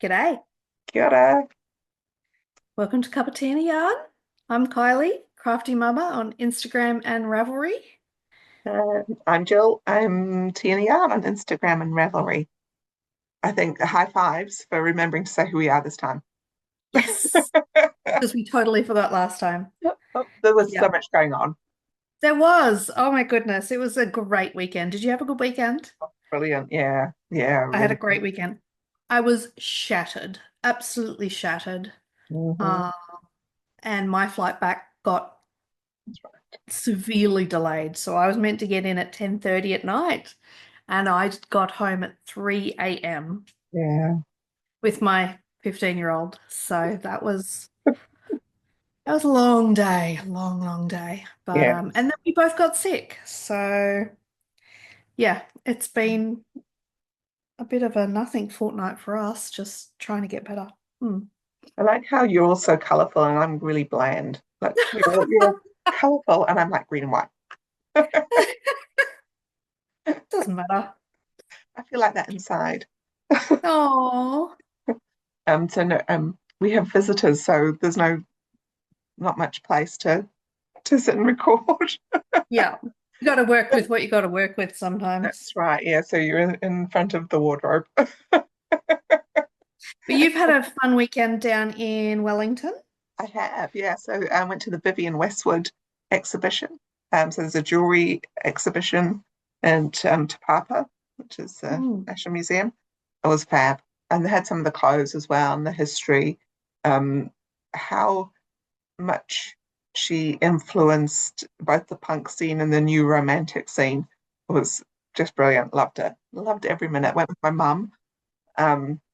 G'day. Kia ora. Welcome to Cup of Tea and a Yarn. I'm Kylie, Crafty Mama on Instagram and Ravelry. I'm Gill. I'm Tea and Yarn on Instagram and Ravelry. I think high fives for remembering to say who we are this time. Yes, because we totally forgot last time. Oh, there was so Yeah, much going on. there was. Oh my goodness, it was a great weekend. Did you have a good weekend? Brilliant. Yeah. Yeah, I had a really great good. weekend. I was shattered, absolutely shattered. Hmm. Uh, and my flight back got That's right. severely delayed. So I was meant to get in at 10:30 at night, and I got home at 3 a.m. Yeah. with my 15-year-old. So that was a long day, long, long day. But Yeah. and then we both got sick. So yeah, it's been a bit of a nothing fortnight for us, just trying to get better. Hmm. I like how you're all so colourful and I'm really bland. Like you're colourful and I'm like green and white. Doesn't matter. I feel like that inside. Oh, So no, we have visitors, so there's not much place to sit and record. yeah. You got to work with what you got to work with sometimes. That's right. Yeah. So you're in front of the wardrobe. But you've had a fun weekend down in Wellington. I have. Yeah. So I went to the Vivian Westwood exhibition. So there's a jewelry exhibition in Te Papa, which is the Mm. National Museum. It was fab. And they had some of the clothes as well and the history, um, how much she influenced both the punk scene and the new romantic scene was just brilliant. Loved it. Loved every minute. Went with my mum,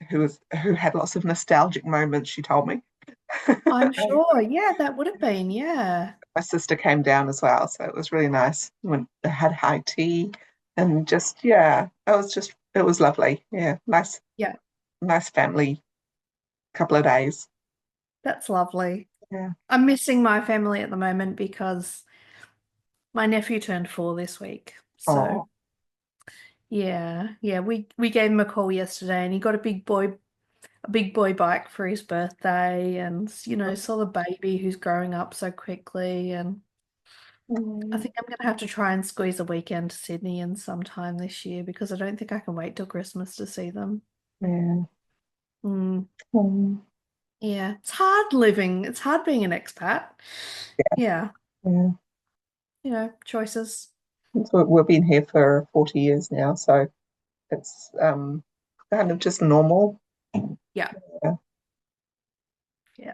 who had lots of nostalgic moments, she told me. I'm sure. Yeah, that would have been. Yeah. My sister came down as well, so it was really nice. Went had high tea and just yeah, it was lovely. Yeah, Yeah, nice family couple of days. that's lovely. Yeah. I'm missing my family at the moment because my nephew turned 4 this week. So Oh, yeah, we gave him a call yesterday and he got a big boy bike for his birthday and saw the baby who's growing up so quickly and I mm, think I'm gonna have to try and squeeze a weekend to Sydney in sometime this year because I don't think I can wait till Christmas to see them. yeah. Mm, Mm, yeah, it's hard living. It's hard being an expat. Yeah, yeah. choices. So we've been here for 40 years now, so it's kind of just normal. Yeah, Yeah. yeah.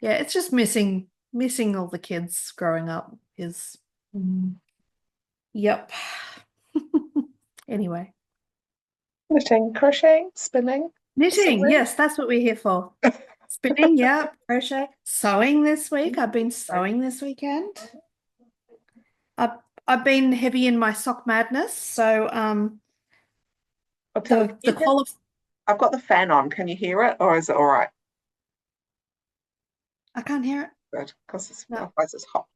Yeah, it's just missing all the kids growing up is Mm. yep. Anyway, Knitting, crocheting, spinning, knitting, sewing. yes, that's what we're here for. Spinning, yeah, crochet, sewing this week. I've been Right. sewing this weekend. I've I've been heavy in my sock madness. So I'll tell you, the quali I've got the fan on. Can you hear it, or is it all right? I can't hear it. Good, because it's No. otherwise it's hot.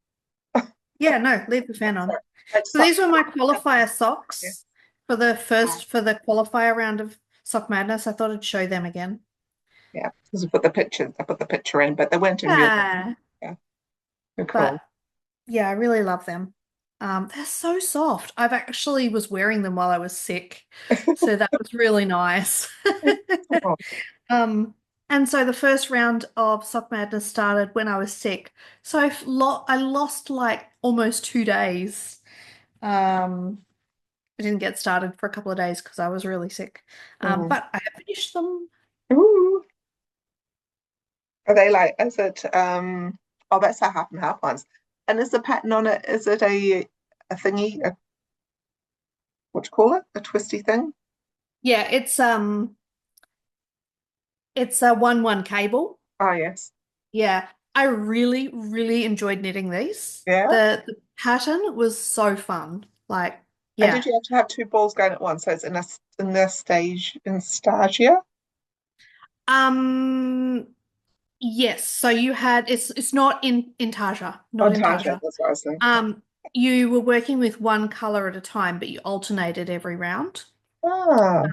Yeah, no, leave the fan on. Sorry. Like So these socks. were my Yeah. qualifier socks for the qualifier round of Sock Madness. I thought I'd show them again. Yeah, because I put the picture in, but they weren't in real. Yeah. Yeah, they're But cool. yeah, I really love them. They're so soft. I've actually was wearing them while I was sick, so that was really nice. Oh, Um, and so the first round of Sock Madness started when I was sick. So I lost like almost 2 days. Um, I didn't get started for a couple of days because I was really sick. oh. But I have finished them. Ooh. Are they like, is it, oh, that's our half and half ones. And is the pattern on it, is it a thingy, what do you call it? A twisty thing? Yeah, it's a 1-1 cable. Oh, yes. Yeah, I really, really enjoyed knitting these. Yeah. The pattern was so fun. Like, And did yeah. you have to have two balls going at once? So it's in the stage, in stagia? Um, yes. So you had it's not in Tarja, Oh, not in Taja, Tarja. that's what I was saying. Um, you were working with one color at a time, but you alternated every round. Ah,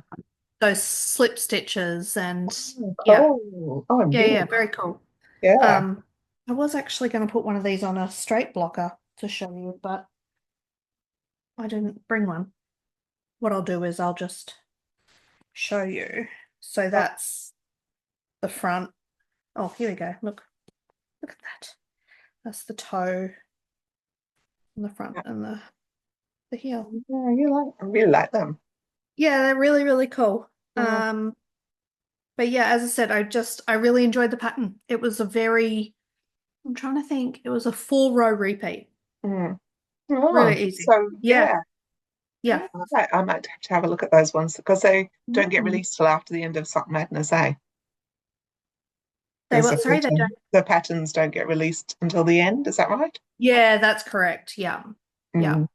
those slip stitches and Oh, yeah, cool. Oh, I'm yeah, really, yeah, very cool. yeah. Um, I was actually going to put one of these on a straight blocker to show you, but I didn't bring one. What I'll do is I'll just show you. So Oh, that's the front. Oh, here we go. Look at that. That's the toe and the front yeah. and the heel. Yeah, I really like them. Yeah, they're really, really cool. Mm, Um, but yeah, as I said, I really enjoyed the pattern. It was a very, I'm trying to think, it was a 4 row repeat. mm. Oh, Really easy. so Yeah, yeah. yeah. Yeah, I might have to have a look at those ones because they don't get Mm. released till after the end of Sock Madness, eh? They There's what? Sorry, they don't. the patterns don't get released until the end, is that right? Yeah, that's correct. Yeah, yeah. Mm,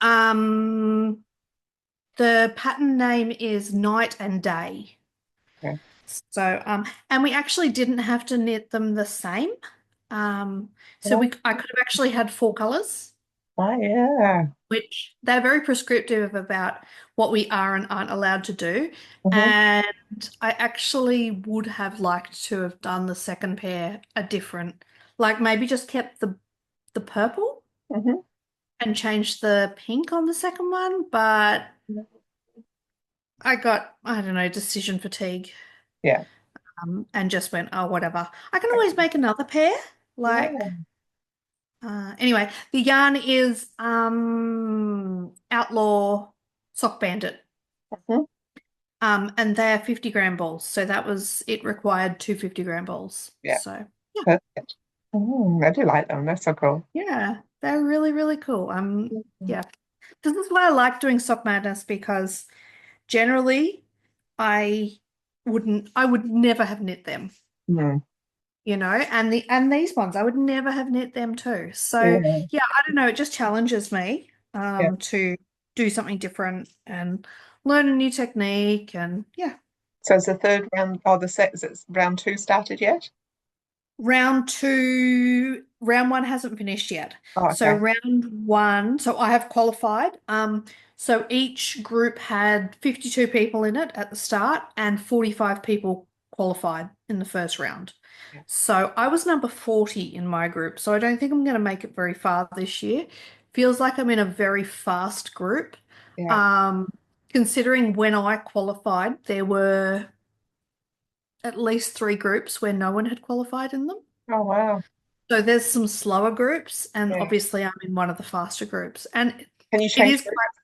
Um, the pattern name is Night and Day. okay. So, and we actually didn't have to knit them the same. So Oh, I could have actually had 4 colors, oh, yeah. which they're very prescriptive about what we are and aren't allowed to do. Hmm. And I actually would have liked to have done the second pair a different, like maybe just kept the purple Hmm. and changed the pink on the second one, but I don't know, decision fatigue, Yeah. and just went, oh, whatever. I can always make another pair. Like, Yeah. anyway, the yarn is Outlaw Sock Bandit. Hmm. And they're 50-gram balls. So it required two 50-gram balls. Yeah. So yeah, Perfect. I do like them. They're so cool. yeah, they're really, really cool. Mhm. Yeah. This is why I like doing Sock Madness because generally I would never have knit them, Mm, and these ones I would never have knit them too. So yeah. yeah, I don't know, it just challenges me Yeah. to do something different and learn a new technique and yeah. So is the third round or the set is it round two started yet? Round one hasn't finished yet. Oh, So okay. round one, so I have qualified. So each group had 52 people in it at the start and 45 people qualified in the first round. Yeah. So I was number 40 in my group. So I don't think I'm going to make it very far this year. Feels like I'm in a very fast group. Yeah. Um, Considering when I qualified, there were at least 3 groups where no one had qualified in them. Oh, wow. So there's some slower groups, and Yeah. obviously I'm in one of the faster groups. And Can you it change is groups? quite,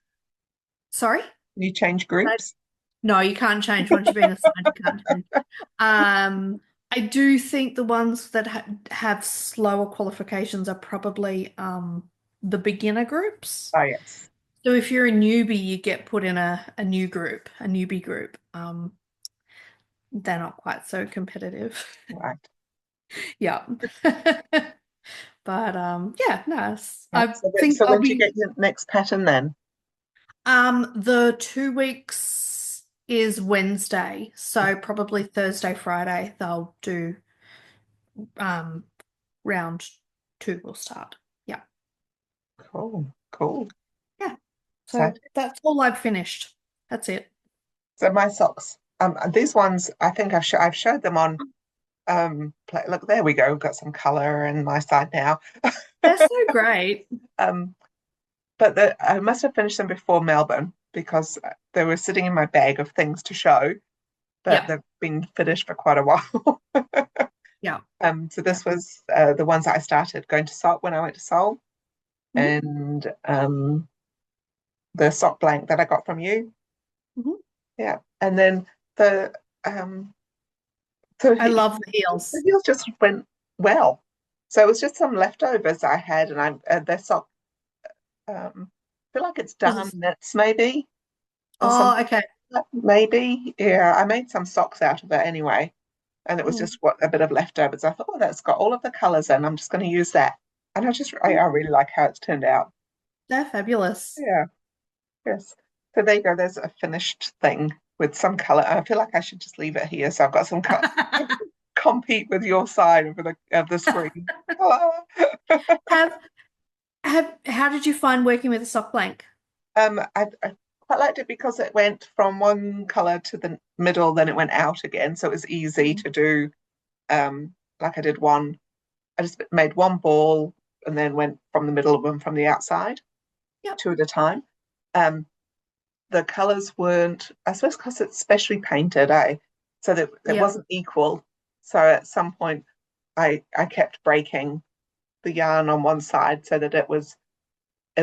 sorry? Can you change groups? No, you can't change. Once you've been assigned, you can't change. I do think the ones that have slower qualifications are probably the beginner groups. Oh, yes. So if you're a newbie, you get put in a new group, a newbie group. They're not quite so competitive. Right. Yeah. But yeah, nice. Yeah. I think So I'll when do you be get your next pattern then? the 2 weeks is Wednesday, so probably Thursday, Friday they'll do um round 2 will start. Yeah. Cool. Cool. Yeah. So, So that's all I've finished. That's it. so my socks. These ones I think I've showed them on. Look, there we go. We've got some color in my side now. They're so great. Um, but I must have finished them before Melbourne because they were sitting in my bag of things to show, but Yeah. they've been finished for quite a while. Yeah. So Yeah. this was the ones that I started going to Seoul when I went to Seoul, Mhm. and the sock blank that I got from you. Mhm. Yeah, and then the um, so I love the the heels. heels just went well. So it was just some leftovers I had, and their sock. I feel like it's Was darn it? knits maybe or Oh, something okay. like that, maybe. Yeah, I made some socks out of it anyway, and it was Mm. just what a bit of leftovers. I thought, oh, that's got all of the colours in. I'm just going to use that, and I Mm. really like how it's turned out. They're fabulous. Yeah, yes. So there you go. There's a finished thing with some colour. I feel like I should just leave it here, so I've got some colour. Compete with your side of the screen. Hello. Have how did you find working with a sock blank? I quite liked it because it went from one color to the middle, then it went out again. So it was easy Mm. to do. Like I did one, I just made one ball and then went from the middle of them from the outside, Yep. two at a time. Um, the colors weren't, I suppose, because it's specially painted, so that it Yep. wasn't equal. So at some point, I kept breaking the yarn on one side so that it was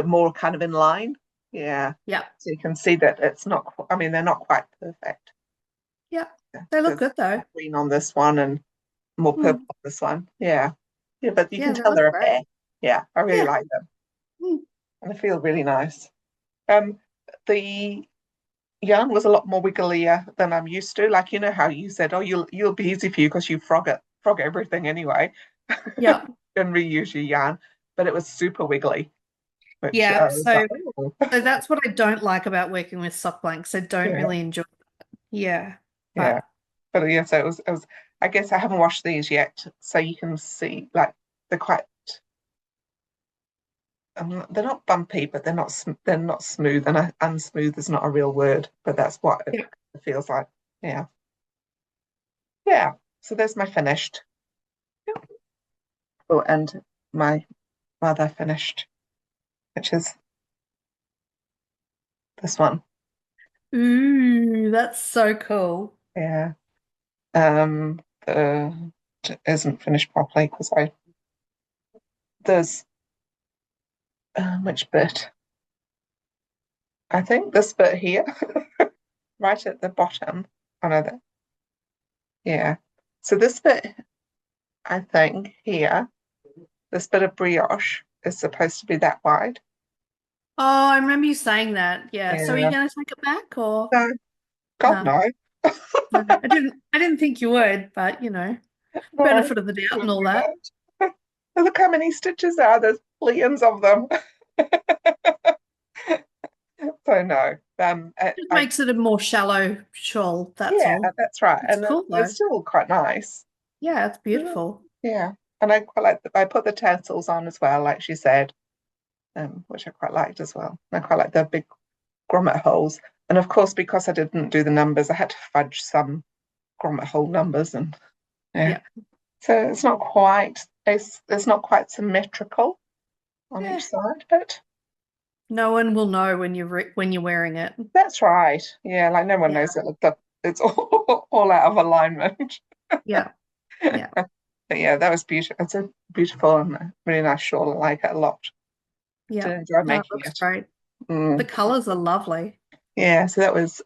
more kind of in line. Yeah. Yep. So you can see that it's not, I mean, they're not quite perfect. Yep. They look There's good though. more green on this one and more purple Mm. on this one. Yeah. Yeah, but you can Yeah, they tell look they're a great. pair. Yeah, I really Yeah. like them. Mm. And they feel really nice. Um, the yarn was a lot more wigglier than I'm used to. Like, you know how you said, oh, you'll be easy for you because you frog everything anyway Yep. and reuse your yarn. But it was super wiggly, which Yeah. I was like, So oh, so that's what I don't like about working with sock blanks. I don't yeah, really enjoy that. Yeah. yeah. But But yeah, so it was. I guess I haven't washed these yet, so you can see like they're quite. They're not bumpy, but they're not smooth. And unsmooth is not a real word, but that's what it yeah. feels like. Yeah, yeah. So there's my finished. Oh, and my mother finished, which is this one. Ooh, that's so cool. Yeah. The it isn't finished properly because I there's which bit? I think this bit here, right at the bottom. Oh no, that yeah. So this bit, I think here, this bit of brioche is supposed to be that wide. Oh, I remember you saying that. Yeah. So are you Yeah. going to take it back or No, God no? no. No, I didn't think you would, but No, benefit of the doubt and wouldn't all do that. that. Look how many stitches there are. There's billions of them. So no. Just I makes it a more shallow shawl, that's yeah, all. that's right. It's And cool it's though. still quite nice. Yeah, it's Mm, beautiful. yeah. And I quite like I put the tassels on as well, like she said, which I quite liked as well. I quite like the big grommet holes. And of course, because I didn't do the numbers, I had to fudge some grommet hole numbers and yeah. Yeah. So it's not quite symmetrical on Yeah. each side, but No one will know when you're wearing it. that's right. Yeah, like no one Yeah. knows that it's all out of alignment. Yeah. Yeah. But yeah, that was beautiful. It's a beautiful and really nice shawl. I like it a lot. Yeah. Did enjoy No, it making looks it. great. The Mm. colors are lovely. Yeah, so that was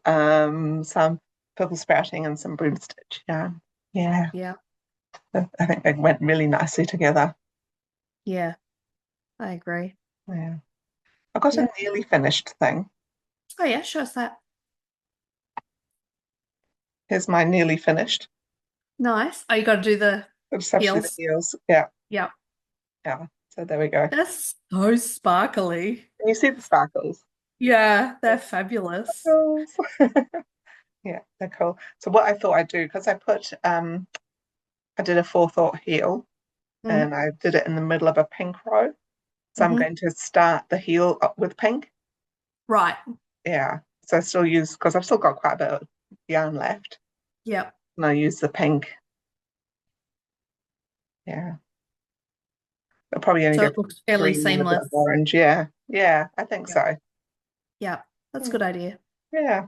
some purple sprouting and some broom stitch. Yeah, yeah. Yeah. I think they went really nicely together. Yeah. I agree. Yeah. I've got Yeah. a nearly finished thing. Oh yeah, show us that. Here's my nearly finished. Nice. Oh, you got to do the I just have to do the heels. heels. Yeah, Yeah. yeah. So there we go. That's so sparkly. Can you see the sparkles? Yeah, they're fabulous. Sparkles. Yeah, they're cool. So what I thought I'd do, because I did a forethought heel Mm. and I did it in the middle of a pink row. So I'm Hmm. going to start the heel up with pink. Right. Yeah. So I still use, because I've still got quite a bit of yarn left. Yep. And I use the pink. Yeah. I'll probably only So go it looks fairly green and a bit seamless. of orange. Yeah. Yeah, I think Yep. so. Yep. That's a Yeah. good idea. Yeah.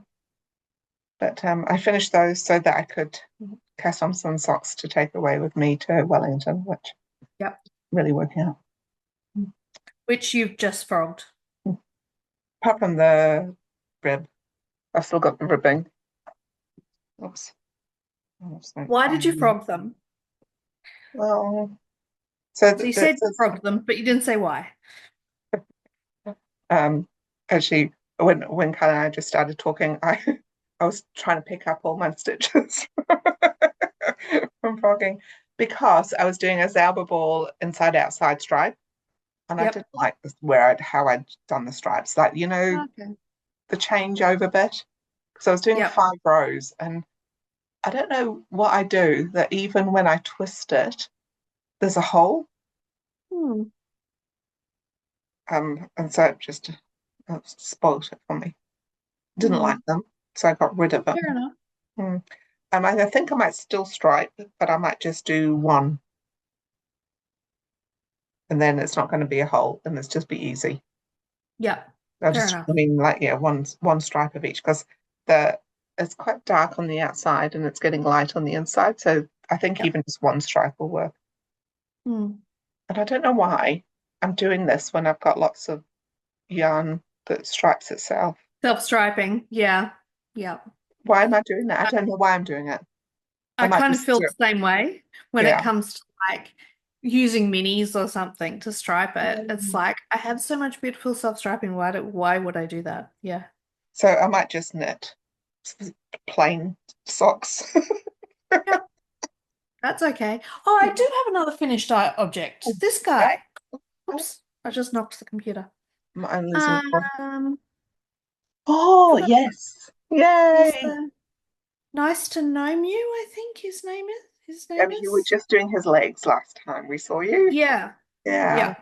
But I finished those so that I could cast on some socks to take away with me to Wellington, which Yep. really worked out. Which you've just frogged. Apart from the rib, I've still got the ribbing. Oops. Oops, no. Why did you frog them? Well, so So you said you frogged them, but you didn't say why. um, actually, when Kylie and I just started talking, I was trying to pick up all my stitches from frogging because I was doing a Zauber ball inside outside stripe, and I Yep. didn't like this where how I'd done the stripes, like Okay. the changeover bit. Because I was doing Yep. 5 rows, and I don't know what I do that even when I twist it, there's a hole. Hmm. And so it just spoiled it for me. Didn't like Mm, them, so I got rid of them. fair enough. Mm. I think I might still stripe, but I might just do one, and then it's not going to be a hole, and it's just be easy. Yeah, I fair just, enough. I mean, like, yeah, one stripe of each because the it's quite dark on the outside and it's getting light on the inside. So I think Yeah. even just one stripe will work. Mm. And I don't know why I'm doing this when I've got lots of yarn that stripes itself. Self-striping. Yeah. Yeah. Why am I doing that? I don't know why I'm doing it. I I might kind of just feel do it. the same way when it Yeah. comes to like using minis or something to stripe it. It's Mm. like I have so much beautiful self-striping. Why would I do that? Yeah. So I might just knit plain socks. Yeah, that's okay. Oh, I do have another finished object. This Yeah. guy. Oops, I just knocked the computer. I'm losing. Um, Oh, Hello. yes. He's Yay. the Nice to know you, I think his name is. His Yeah, name you were is. just doing his legs last time we saw you. Yeah. Yeah. Yeah.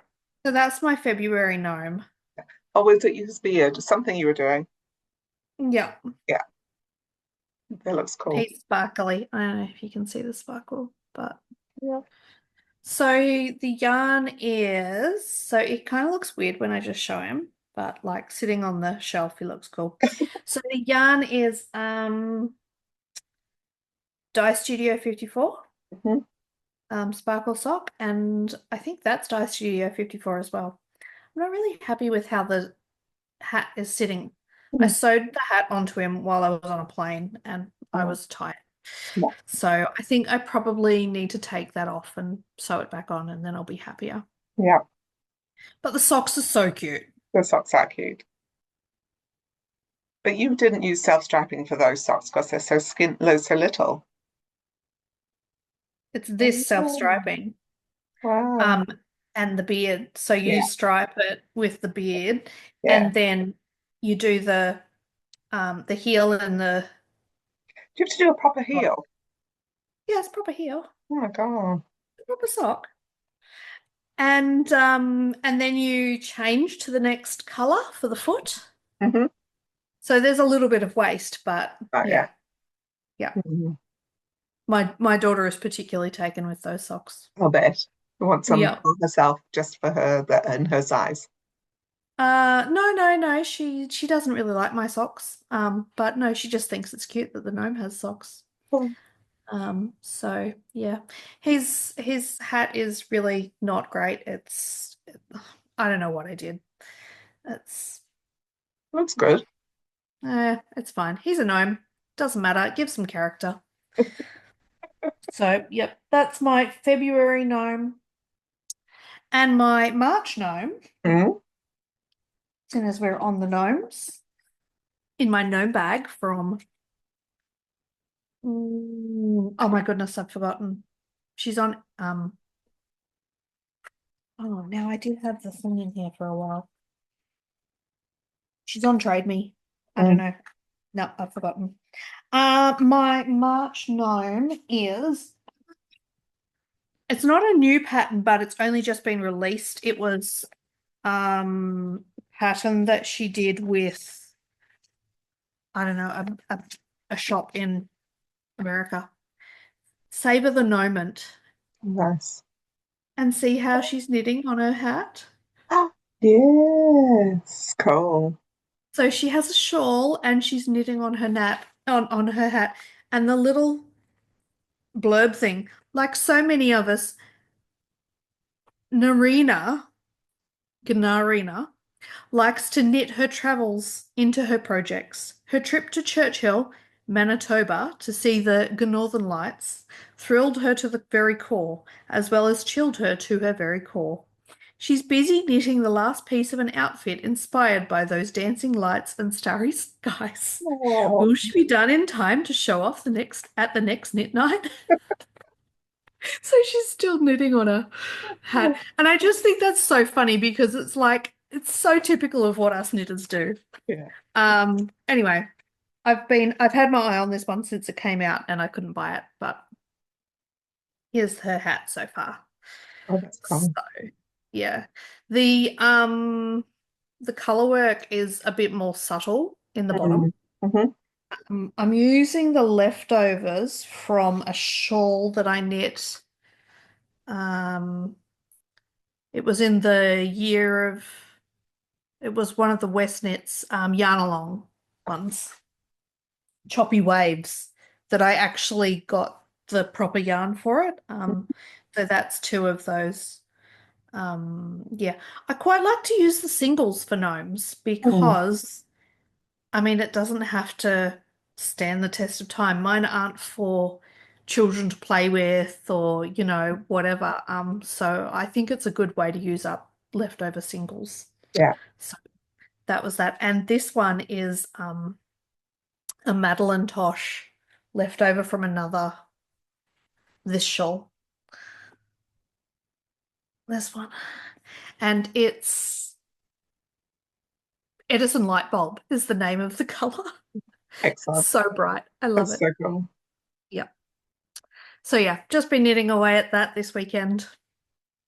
So that's my February gnome. Oh, was it his beard? Something you were doing. Yeah. Yeah, that looks cool. He's sparkly. I don't know if you can see the sparkle, but Yeah. so the yarn is so it kind of looks weird when I just show him, but like sitting on the shelf, he looks cool. So the yarn is Dye Studio 54, Hmm. Sparkle Sock, and I think that's Dye Studio 54 as well. I'm not really happy with how the hat is sitting. I sewed the hat onto him while I was on a plane and I Oh, was tight. yeah. So I think I probably need to take that off and sew it back on and then I'll be happier. Yeah, But the socks are so cute. the socks are cute. But you didn't use self-striping for those socks because they're so little. It's this Oh, self-striping. wow. Um, and the beard. So you Yeah, stripe it with the beard yeah. and then you do the heel and the Do you have to do a proper heel? yeah, it's proper heel. Oh my God. Proper sock. And then you change to the next color for the foot. Hmm. So there's a little bit of waste, but Oh, yeah. yeah, yeah. Mhm. My daughter is particularly taken with those socks. I'll bet. I want some Yeah. for herself just for her that and her size. No, no, no. She doesn't really like my socks. But no, she just thinks it's cute that the gnome has socks. Oh, So yeah. His hat is really not great. I don't know what I did. It's that's good. it's fine. He's a gnome. Doesn't matter. It gives some character. So, yep, that's my February gnome. And my March gnome, Mm. soon as we're on the gnomes, in my gnome bag from, oh my goodness, I've forgotten. She's on, oh, now I did have the thing in here for a while. She's on Trade Me. I don't Mm. know. No, I've forgotten. My March gnome is, it's not a new pattern, but it's only just been released. It was, pattern that she did with I don't know, a shop in America. Savor the moment Nice. and see how she's knitting on her hat. Ah, yes. Cool. So she has a shawl and she's knitting on her on her hat. And the little blurb thing, like so many of us, Narina, Gnarina, likes to knit her travels into her projects. Her trip to Churchill, Manitoba, to see the Northern Lights thrilled her to the very core, as well as chilled her to her very core. She's busy knitting the last piece of an outfit inspired by those dancing lights and starry skies. Oh, Will she be done in time to show off the next knit night? So she's still knitting on a hat. And I just think that's so funny because it's like it's so typical of what us knitters do. yeah. Anyway, I've had my eye on this one since it came out and I couldn't buy it, but here's her hat so far. Oh, that's So cool. yeah. The um the color work is a bit more subtle in the Mm. bottom. Hmm. I'm using the leftovers from a shawl that I knit. Um, it was in the year of, it was one of the West Knits yarn along ones, choppy waves, that I actually got the proper yarn for it. So that's two of those. Yeah, I quite like to use the singles for gnomes Mm. because I mean, it doesn't have to stand the test of time. Mine aren't for children to play with or, whatever. So I think it's a good way to use up leftover singles. Yeah. So that was that. And this one is a Madeline Tosh leftover from another, this shawl. This one. And it's Edison Light Bulb is the name of the color. It's Excellent. so bright. I love That's it. so cool. Yep. So yeah, just been knitting away at that this weekend.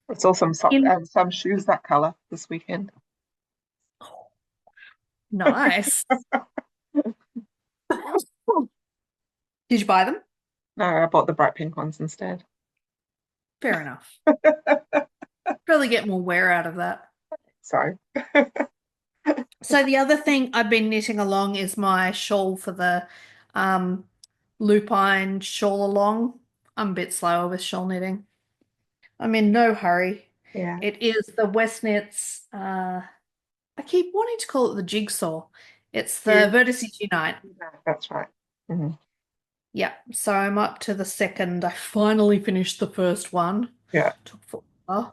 It's awesome sock In and some shoes that color this weekend. Nice. Did you buy them? No, I bought the bright pink ones instead. Fair enough. Probably get more wear out of that. So, So the other thing I've been knitting along is my shawl for the um, lupine shawl along. I'm a bit slower with shawl knitting. I'm in no hurry. yeah, It is the West Knits. I keep wanting to call it the jigsaw. It's the you, Vertices Unite. that's right. Hmm. Yeah, so I'm up to the second. I finally finished the first one. Yeah, Took forever.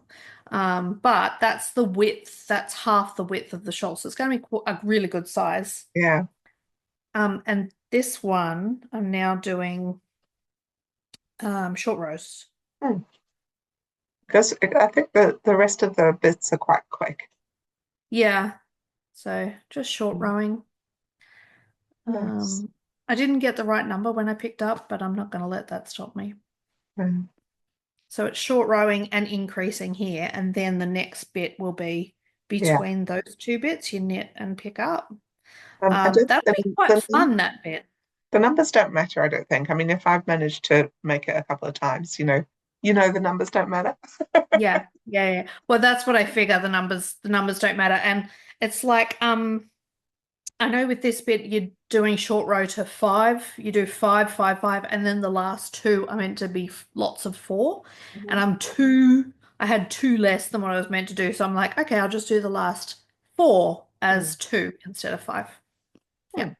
But that's the width. That's half the width of the shawl, so it's going to be a really good size. yeah. And this one I'm now doing short rows. Hmm. Because I think the rest of the bits are quite quick. Yeah, so just short Mm. rowing. Nice. I didn't get the right number when I picked up, but I'm not going to let that stop me. Mm. So it's short rowing and increasing here, and then the next bit will be Yeah. between those two bits you knit and pick up. I don't, That'll be quite fun, that bit. the numbers don't matter, I don't think. I mean, if I've managed to make it a couple of times, you know the numbers don't matter. Yeah, yeah, yeah. Well, that's what I figure. The numbers don't matter. And it's like, I know with this bit you're doing short row to five. You do five, five, five, and then the last two are meant to be lots of four. And Mhm. I had two less than what I was meant to do. So I'm like, okay, I'll just do the last four Mm. as two instead of five. Yeah. Mm.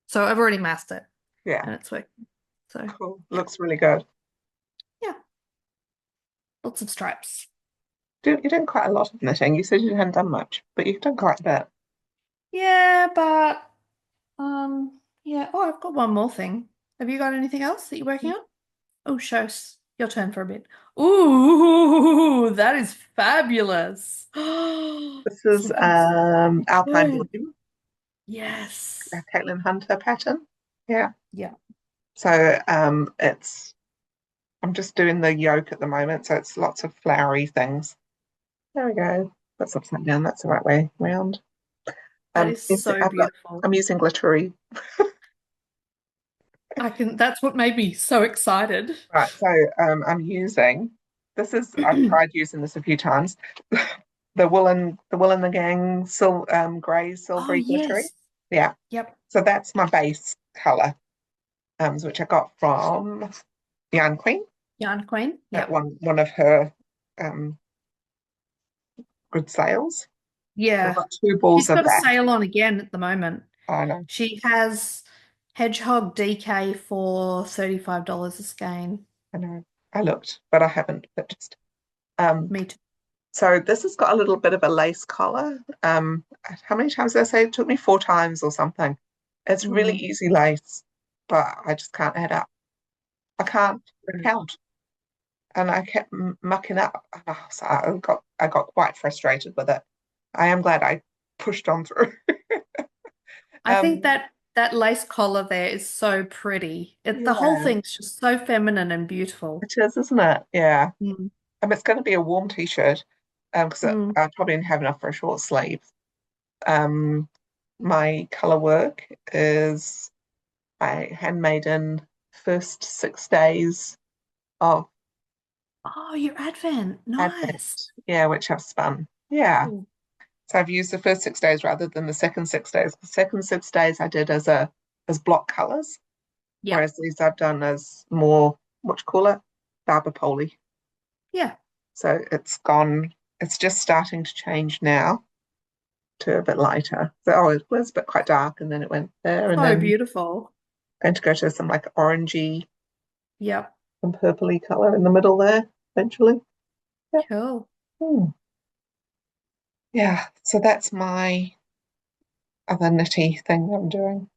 So I've already mastered it Yeah, and it's working. So cool. yeah, Looks really good. yeah, lots of stripes. You're doing quite a lot of knitting. You said you hadn't done much, but you've done quite a bit. Yeah, but yeah. Oh, I've got one more thing. Have you got anything else that you're working on? Oh, shows. Your turn for a bit. Ooh, that is fabulous. This is Something Alpine good. Bloom, Yes. Caitlin Hunter pattern. Yeah. Yeah. So it's I'm just doing the yoke at the moment, so it's lots of flowery things. There we go. That's upside down. That's the right way round. That is so beautiful. I'm using glittery. That's what made me so excited. Right, so I'm using this is I've tried using this a few times. The wool and the gang grey Oh, silvery glittery. yes. Yeah. Yep. So that's my base colour, which I got from Yarn Queen Yarn Queen. at Yep. one of her um good sales. So I've Yeah. got two balls She's of got a that. sale on again at the moment. I know, She has Hedgehog DK for $35 a skein. I know. I looked, but I haven't purchased. Um, Me too. so this has got a little bit of a lace collar. How many times did I say? It took me 4 times or something. It's really Mm. easy lace, but I just can't add up. I can't count, and I kept mucking up. So I got quite frustrated with it. I am glad I pushed on through. I think Um, that lace collar there is so pretty. The whole yeah, thing's just so feminine and beautiful. it is, isn't it? Yeah. Mm. It's going to be a warm t-shirt, because Mm. I probably didn't have enough for a short sleeve. Um, my color work is I handmade in first 6 days of Oh, your Advent. Advent. Nice. Yeah, which I've spun. Yeah. Ooh. So I've used the first 6 days rather than the second 6 days. The second 6 days I did as block colors, Yep. whereas these I've done as more what you call it, barber poly. Yeah. So it's just starting to change now to a bit lighter. So it was a bit quite dark and then it went there and So then beautiful. going to go to some like orangey Yep. and purpley color in the middle there eventually. Yeah. Cool. Hmm. Yeah. So that's my other knitty thing I'm doing.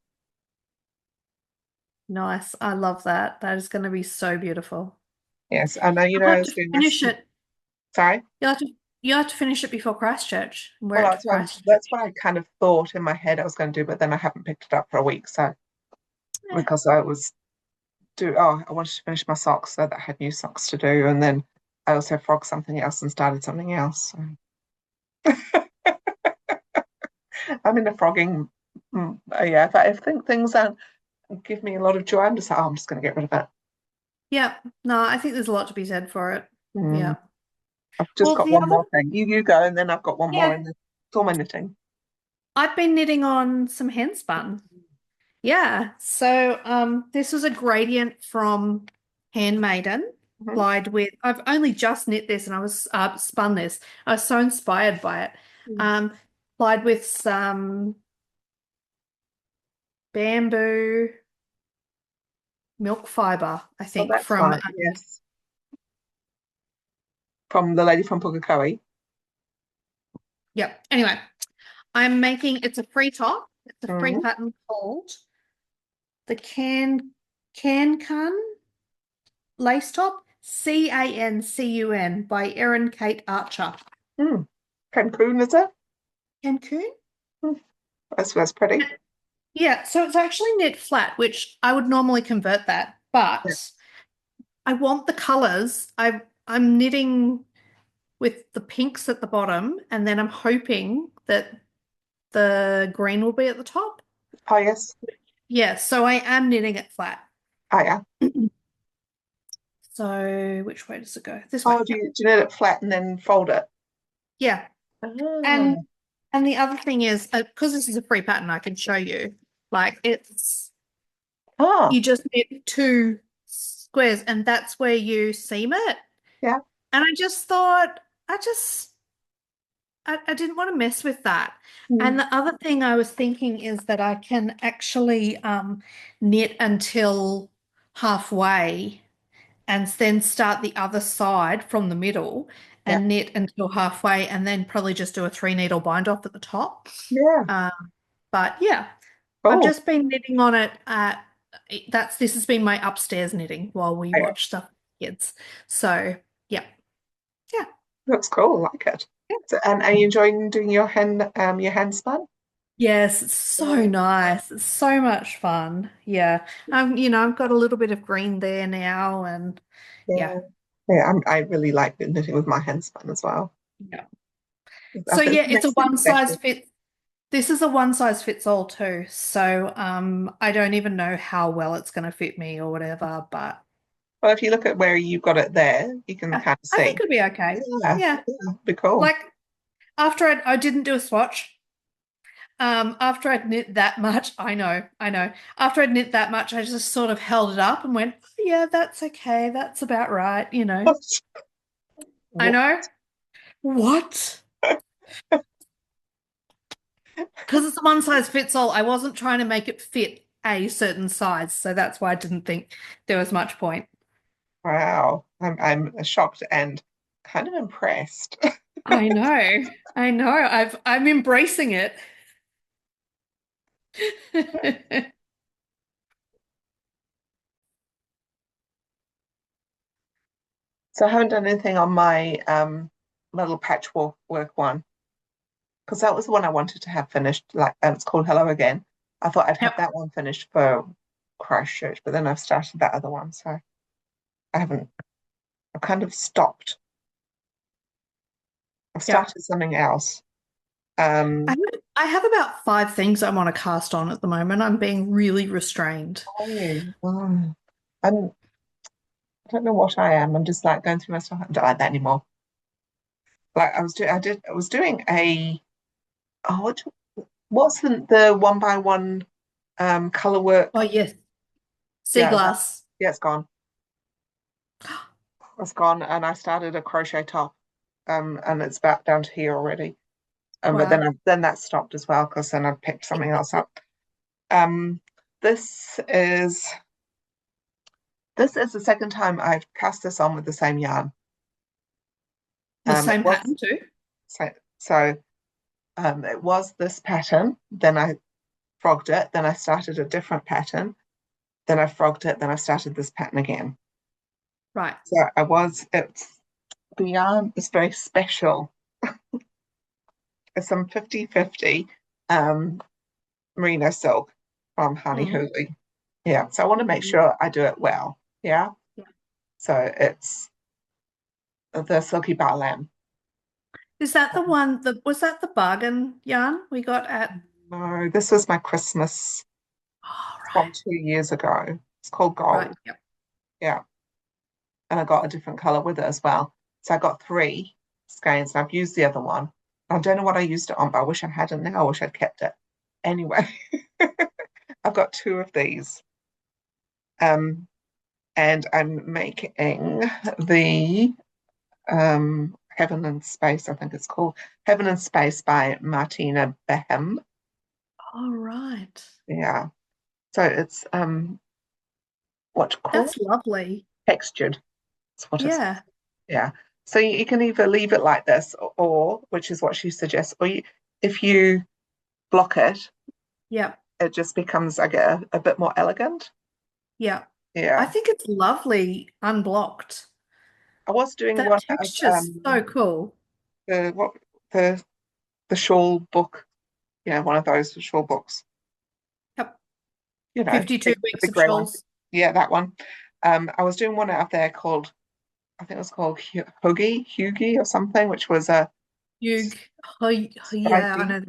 Nice. I love that. That is going to be so beautiful. Yes. I know, You'll I have was to doing this. finish it. Sorry. You'll have to finish it before Christchurch and wear Well, it to that's Christchurch. what I kind of thought in my head I was going to do, but then I haven't picked it up for a week. So Yeah. because I wanted to finish my socks so that I had new socks to do, and then I also frogged something else and started something else. So I'm in a frogging. Yeah, if I think things don't give me a lot of joy, I'm just like, oh, I'm just going to get rid of it. Yeah. No, I think there's a lot to be said for it. Mm. Yeah. I've just Well, got the one other, more thing. You go, and then I've got one more, yeah, and it's all my knitting. I've been knitting on some handspun. Yeah. So this was a gradient from Handmaiden, Mhm. plied with, I've only just knit this and I was spun this. I was so inspired by it. Mm. Um, plied with some bamboo milk fiber, I Oh, think, that's from right. Yes, from the lady from Pukekohe. yep. Anyway, it's a free top. It's a free Mm-hmm. pattern called the Can lace top, Cancun by Erin Kate Archer. Mm. Cancun, is it? Cancun? Mm. That's pretty. Yeah, so it's actually knit flat, which I would normally convert that, Yeah. but I want the colors. I'm knitting with the pinks at the bottom, and then I'm hoping that the green will be at the top. Oh, yes. Yeah, so I am knitting it flat. Oh, yeah. So which way does it go? This way. Oh, do Yeah. you knit it flat and then fold it? Yeah. Ah, And the other thing is, because this is a free pattern, I can show you. Like ah, you just knit two squares, and that's where you seam it. yeah. And I just thought, I didn't want to mess with that. Mm, And the other thing I was thinking is that I can actually knit until halfway and then start the other side from the middle yeah. and knit until halfway and then probably just do a three needle bind off at the top. Yeah. Um, but yeah, I've Oh, just been knitting on it at this has been my upstairs knitting while we yeah. watch stuff with kids. So yeah. Yeah. Looks cool. I like it. So, and are you enjoying doing your hand spun? Yes, it's so Yeah. nice. It's so much fun. Yeah. I've got a little bit of green there now and yeah. Yeah. Yeah, I really like knitting with my hand spun as well. Yeah. I So think yeah, it it's a makes it one size better. fits. This is a one size fits all too. So I don't even know how well it's going to fit me or whatever, but Well, if you look at where you've got it there, you can yeah, kind of I think see. it'll be okay. Yeah, Yeah. yeah, be cool. Like after I didn't do a swatch. After I'd knit that much, I know. After I'd knit that much, I just sort of held it up and went, "Oh, yeah, that's okay. That's about right. I What? know. What? Because it's a one size fits all. I wasn't trying to make it fit a certain size, so that's why I didn't think there was much point. Wow. I'm shocked and kind of impressed. I know. I know. I'm embracing it. So I haven't done anything on my little patchwork work one because that was the one I wanted to have finished. Like it's called Hello Again. I thought I'd have Yep. that one finished for Christchurch, but then I've started that other one, so I haven't. I've kind of stopped. I've Yep. started something else. I Um, I have about 5 things I want to cast on at the moment. I'm being really restrained. oh, I'm, I don't know what I am. I'm just like going through my stuff. I don't like that anymore. Like I was doing a, oh, what's the one by one color Oh, work? yes. Sea Yeah, that, glass. yeah, it's gone. It's gone. And I started a crochet top, and it's back down to here already. But Wow. then that stopped as well because then I picked something else up. Um, this is this is the second time I've cast this on with the same yarn. The It same was pattern too. so, it was this pattern. Then I frogged it. Then I started a different pattern. Then I frogged it. Then I started this pattern again. Right. So it's the yarn is very special. It's some 50/50 um, merino silk from Honey Mm. Hooly. Yeah, so I want to make Mm. sure I do it well. Yeah, Yeah. so it's the Silky Bar Lamb. Is that the one that was that the bargain yarn we got at? No, this was my Christmas Oh, from 2 years ago. It's called right. Gold. Right. Yep. Yeah, and I got a different color with it as well. So I got three skeins, and I've used the other one. I don't know what I used it on, but I wish I hadn't now. I wish I'd kept it. Anyway, I've got two of these. Um, and I'm making the Heaven and Space, I think it's called Heaven and Space by Martina Behem. All right. Yeah. So it's what you call That's lovely. textured. That's what it's Yeah. yeah. So you can either leave it like this which is what she suggests, if you block it, Yep. it just becomes like a bit more elegant. Yep. I Yeah. think it's lovely unblocked. I was doing That one of texture's so cool. the what the the shawl book, one of those shawl books, Yep. big, 52 the weeks big of grey one. shawls. Yeah, that one. I was doing one out there called, I think it was called Hugie or something, which was a You, oh, yeah, I stripy. know.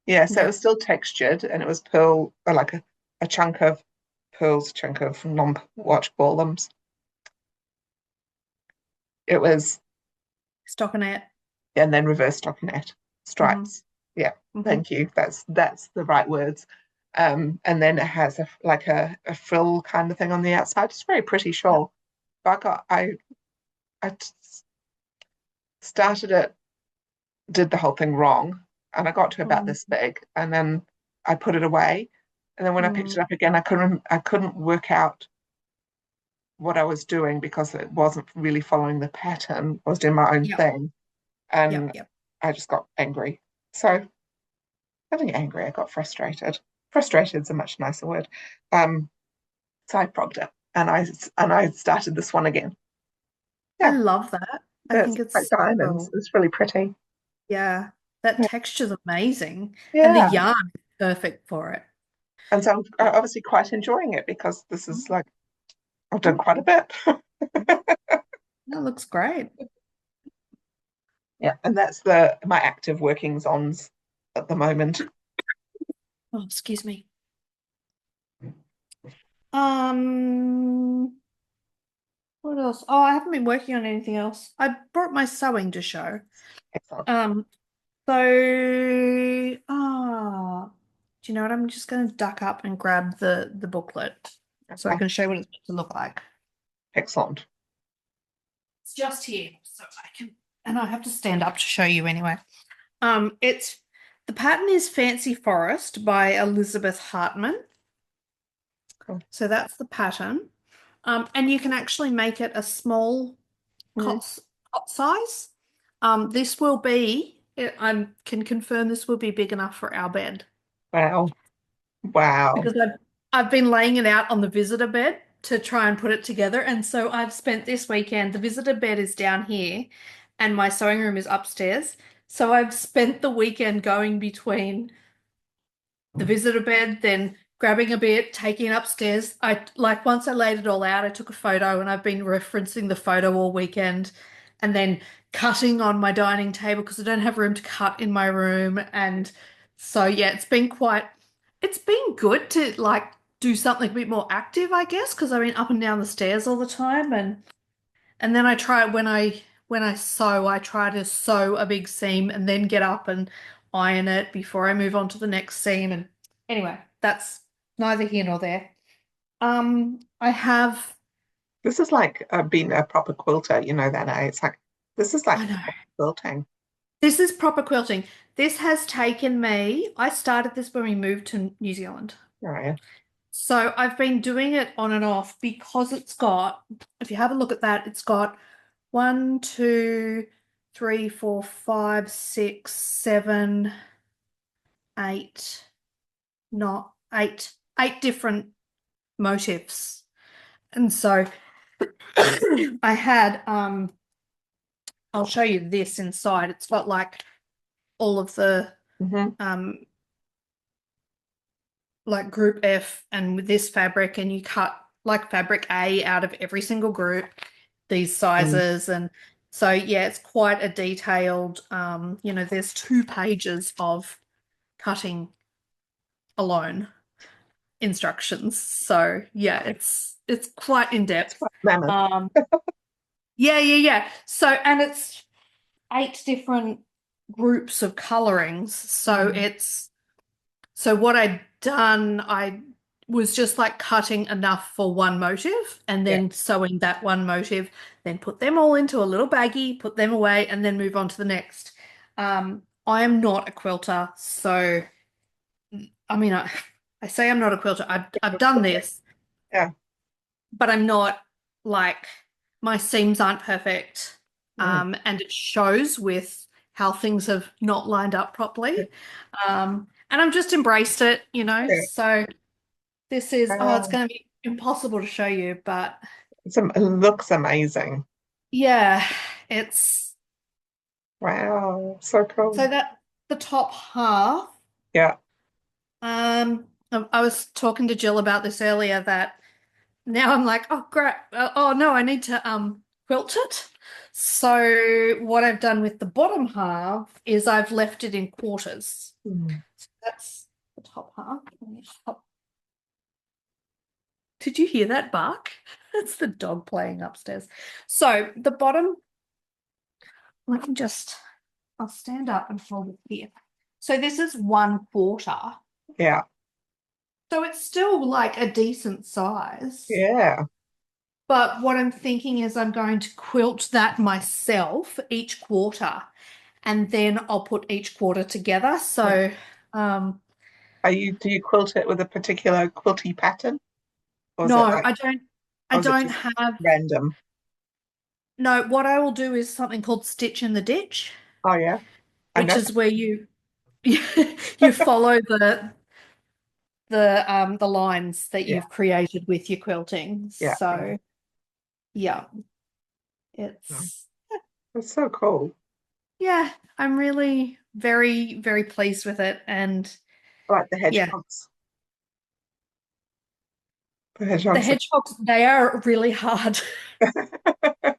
Yeah, so it was Yep. still textured and it was pearl, or like a chunk of pearls, chunk of non what you call them. It was, Stockinette. and then reverse stockinette Mm-hmm. stripes. Yeah, Mm-hmm. thank you. That's the right words. And then it has a frill kind of thing on the outside. It's a very pretty Yep. shawl. But I started it, did the whole thing wrong, and I got to about Mm. this big, and then I put it away, and then when I picked Mm. it up again, I couldn't work out what I was doing because it wasn't really following the pattern. I was doing my own Yep. thing, Yep. and Yep. I just got angry. So I think angry, I got frustrated. Frustrated is a much nicer word. Um, so I progged it, and I started this one again. I Yeah, love that. I it's think it's like so diamonds. cool. It's really pretty. Yeah. That Yeah. texture's amazing. And the Yeah. yarn is perfect for it. And so I'm Yeah. obviously quite enjoying it because this is Mm. like I've done quite a bit. Yeah. That looks great. Yeah, and that's the my active workings on at the moment. Oh, excuse me. Um, what else? Oh, I haven't been working on anything else. I brought my sewing to show. Excellent. Um, so, do you know what? I'm just going to duck up and grab the booklet so I Okay. can show you what it's meant to look like. Excellent. It's just here, so I can, and I have to stand up to show you anyway. It's the pattern is Fancy Forest by Elizabeth Hartman. Cool. So that's the pattern. And you can actually make it a small Mm. cot size. This will be, I can confirm this will be big enough for our bed Wow. Wow. because I've been laying it out on the visitor bed to try and put it together. And so I've spent this weekend, the visitor bed is down here and my sewing room is upstairs. So I've spent the weekend going between the visitor bed, then grabbing a bit, taking it upstairs. I like once I laid it all out, I took a photo and I've been referencing the photo all weekend and then cutting on my dining table because I don't have room to cut in my room. And so yeah, it's been good to like do something a bit more active, I guess, because I've been up and down the stairs all the time. And then I try when I sew, I try to sew a big seam and then get up and iron it before I move on to the next seam. And anyway, that's neither here nor there. I have, This is like being a proper quilter, you know that, eh? It's like this is I like know, quilting. this is proper quilting. This has taken me, I started this when we moved to New Zealand. Right. So I've been doing it on and off because it's got, if you have a look at that, it's got one, two, three, four, five, six, seven, eight, not eight, eight different motifs. And so I had, I'll show you this inside. It's got like all of the Hmm. um like group F and with this fabric, and you cut like fabric A out of every single group, these Mm. sizes. And so yeah, it's quite a detailed there's 2 pages of cutting alone instructions. So yeah, it's quite in It's depth. quite mammoth. Um yeah. So and it's 8 different groups of colorings. So Mm. so what I'd done, I was just like cutting enough for one motive and Yeah. then sewing that one motive, then put them all into a little baggie, put them away, and then move on to the next. I am not a quilter, so I mean, I say I'm not a quilter. I've done this, Yeah. but I'm not like my seams aren't perfect. Mm. And it shows with how things have not lined up Yeah. properly. And I've just embraced it, you know. Yeah. So this is, oh, it's Wow. going to be impossible to show you, but It looks amazing. yeah, it's Wow. So so cool. that the top half. Yeah. I was talking to Jill about this earlier that now I'm like, oh great, oh no, I need to quilt it. So what I've done with the bottom half is I've left it in quarters. Mm. So that's the top half. Did you hear that bark? That's the dog playing upstairs. So the bottom, let me just, I'll stand up and hold it here. So this is 1/4. Yeah. So it's still like a decent size. Yeah. But what I'm thinking is I'm going to quilt that myself each quarter, and then I'll put each quarter together. Yeah. So, um, Do you quilt it with a particular quilty pattern? Or is no, it like, I or is it don't just have, random? no, what I will do is something called stitch in the ditch, Oh yeah. I which know. is where you you follow the lines that Yeah. you've created with your quilting. Yeah. Yeah. So, yeah, Yeah. it's It's so cool. yeah, I'm really very pleased with it. And I like the yeah, hedgehogs. The the hedgehogs hedgehogs, they are really hard. are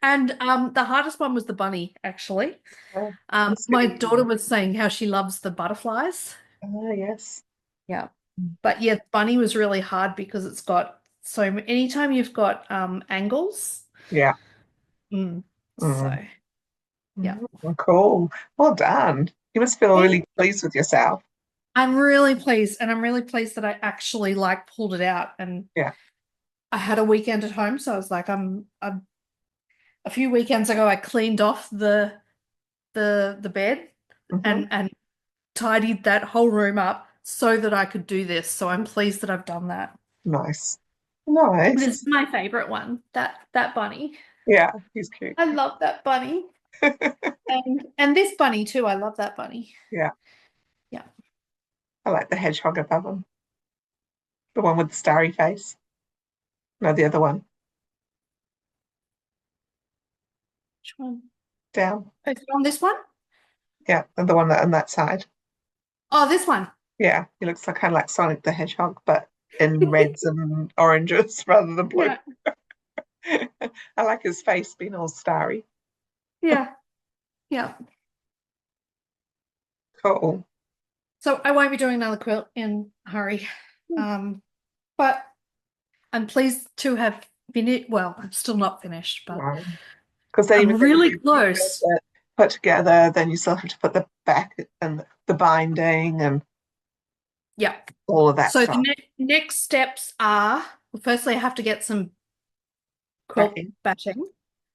And the hardest one was the bunny, actually. yeah, must My be. daughter was saying how she loves the butterflies. Oh yes. Yeah. But yeah, bunny was really hard because it's got anytime you've got angles. Yeah. Mm, so Mm. yeah. Mm. Cool. Well done. You must feel Thank really pleased with yourself. I'm really pleased, and I'm really pleased that I actually like pulled it out. And Yeah. I had a weekend at home, so I was like, a few weekends ago I cleaned off the bed Hmm. and tidied that whole room up so that I could do this. So I'm pleased that I've done that. Nice. This is Nice. my favorite one, that bunny. Yeah, he's cute. I love that bunny. And this bunny too. I love that bunny. Yeah. Yeah. I like the hedgehog above him. The one with the starry face. No, the other one. Which one? Down. Oh, is it on this one? Yeah, and the one that on that side. Oh, this one. Yeah, he looks like kind of like Sonic the Hedgehog, but in reds and oranges rather than blue. Yeah. I like his face being all starry. Yeah, yeah. Cool. So I won't be doing another quilt in a hurry. But I'm pleased to have finished. Well, I'm still not finished, but Because then I'm even if really you get close. it put together, then you still have to put the back and the binding and Yeah. all of that So the stuff. next steps are, well, firstly, I have to get some quilt Backing. batching.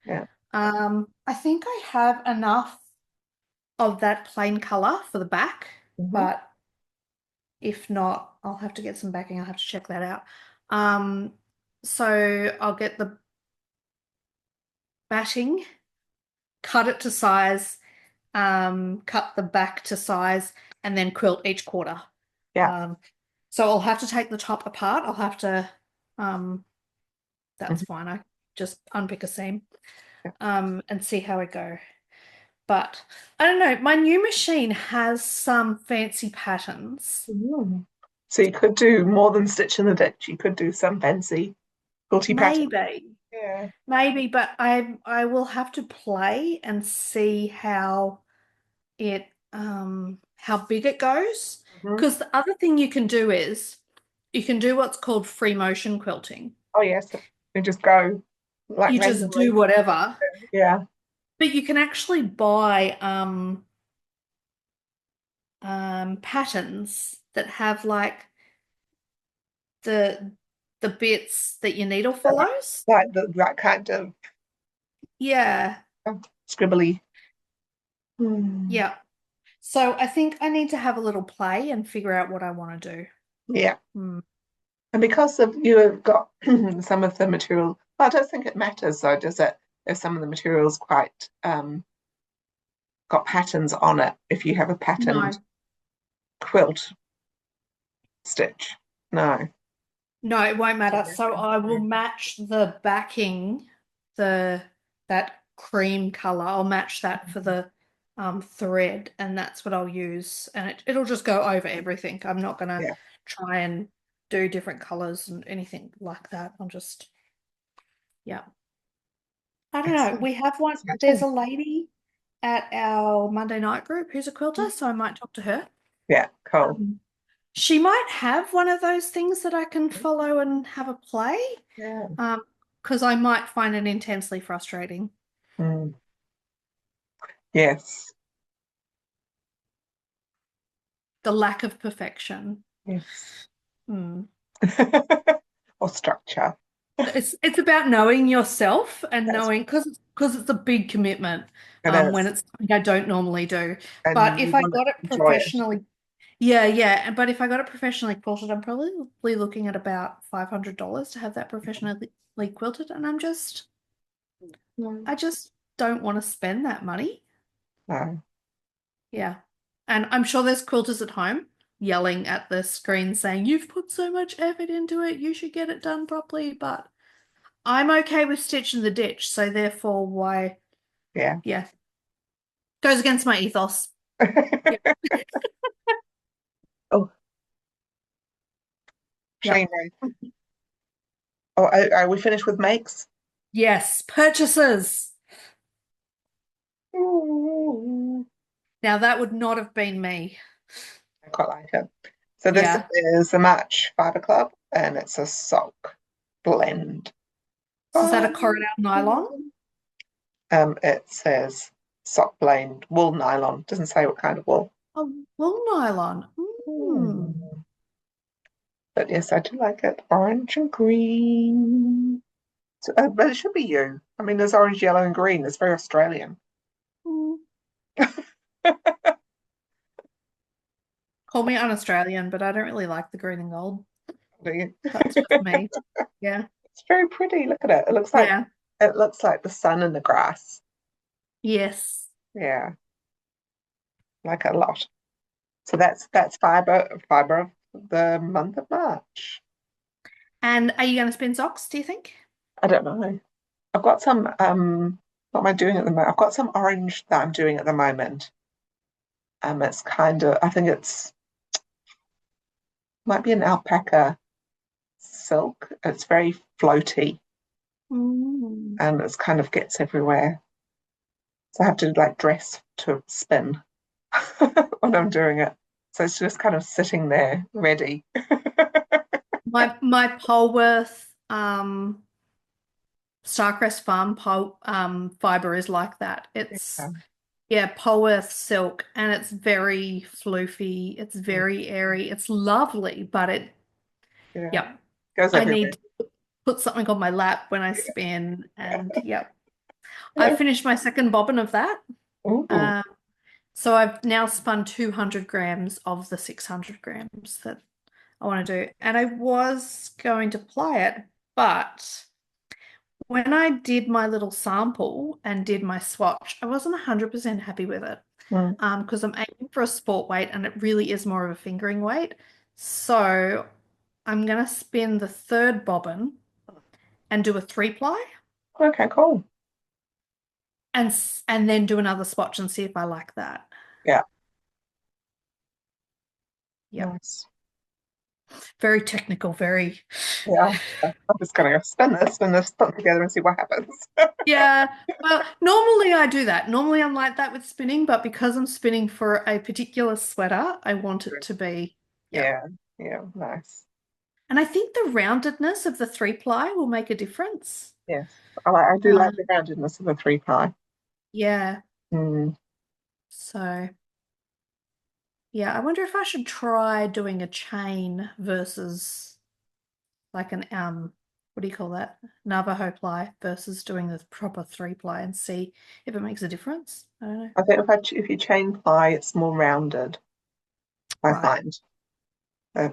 Yeah. I think I have enough of that plain color for the back, Hmm. but if not, I'll have to get some backing. I'll have to check that out. Um, so I'll get the batting, cut it to size, cut the back to size, and then quilt each quarter. Yeah. Um, so I'll have to take the top apart. I'll have to, um, that's Mhm. fine. I just unpick a seam, Yeah. and see how I go. But I don't know, my new machine has some fancy patterns. Mm. So you could do more than stitch in the ditch. You could do some fancy quilty pattern. Maybe, Yeah. maybe, but I will have to play and see how big it goes. Hmm. Because the other thing you can do is you can do what's called free motion quilting. Oh yes. You just go like You just do randomly. whatever, Yeah. but you can actually buy patterns that have like the the bits that your needle Like, follows. that kind of Yeah, scribbly. Hmm. yeah. So I think I need to have a little play and figure out what I want to do. Yeah. Hmm. And because of you have got some of the material, well, I don't think it matters though, does it? If some of the material's quite got patterns on it, if you have a patterned No, quilt stitch. No. no, it won't matter. Doesn't So matter. I will Yeah. match the backing, the that cream color. I'll match that for the thread, and that's what I'll use. And it'll just go over everything. I'm not gonna Yeah. try and do different colors and anything like that. I'll just, yeah. I don't know. Excellent. We have one. There's Exciting. a lady at our Monday night group who's a quilter, so I might talk to her. Yeah, cool. Um, she might have one of those things that I can follow and have a play, Yeah. because I might find it intensely frustrating. Mm. Yes. The lack of perfection. Yes. Hmm. Or structure. It's about knowing yourself and That's knowing because it's a big commitment it when is. it's something I don't normally do. But And you if I want to got it enjoy it. professionally, yeah, yeah. But if I got it professionally quilted, I'm probably looking at about $500 to have that professionally quilted, and Mm. I just don't want to spend that money. No. Yeah. And I'm sure there's quilters at home yelling at the screen saying, "You've put so much effort into it, you should get it done properly." But I'm okay with stitch in the ditch, so therefore why, Yeah. yeah, goes against my ethos. Yep. Oh, Yep. Shane. Oh, are we finished with makes? Yes, purchases. Ooh, Now that would not have been me. I quite like it. So this Yeah. is the March Fibre Club, and it's a sock blend. So is that a Corridor nylon? It says sock blend wool nylon. Doesn't say what kind of wool. Oh, wool nylon. Mm. Hmm. But yes, I do like it. Orange and green. So, but it should be you. I mean, there's orange, yellow, and green. It's very Australian. Mm. Call me un-Australian, but I don't really like the green and gold. That's just me. Yeah. It's very pretty. Look at it. Yeah. It looks like the sun in the grass. Yes. Yeah, like a lot. So that's fiber of the month of March. And are you going to spin socks, do you think? I don't know. I've got some what am I doing at the moment? I've got some orange that I'm doing at the moment. It's kind of I think it's might be an alpaca silk. It's very floaty. Mm. and it's kind of gets everywhere. So I have to like dress to spin when I'm doing it. So it's just kind of sitting there ready. My Polworth Starcrest Farm fiber is like that. It's Yeah, yeah, Polworth silk, and it's very floofy. It's very airy. It's lovely, but yeah. yep. Goes I everywhere. need to put something on my lap when I Yeah. spin, and yep. I finished my second bobbin of that. Ooh, Um, so I've now spun 200 grams of the 600 grams that I want to do, and I was going to play it, but when I did my little sample and did my swatch, I wasn't 100% happy with it. mm. Because I'm aiming for a sport weight and it really is more of a fingering weight. So I'm gonna spin the third bobbin and do a three ply Okay, cool. and then do another swatch and see if I like that. Yeah, Yep. nice. Very technical, very Yeah, I'm just gonna go spin this, put them together and see what happens. yeah. Well, normally I do that. Normally I'm like that with spinning, but because I'm spinning for a particular sweater, I want it to be, yep. Yeah, yeah, nice. And I think the roundedness of the three ply will make a difference. Yes, I do like the Um, roundedness of the three ply. yeah. Mm. So yeah, I wonder if I should try doing a chain versus like an what do you call that? Navajo ply versus doing the proper three ply and see if it makes a difference. I don't know. I think if you chain ply, it's more rounded. I Right. find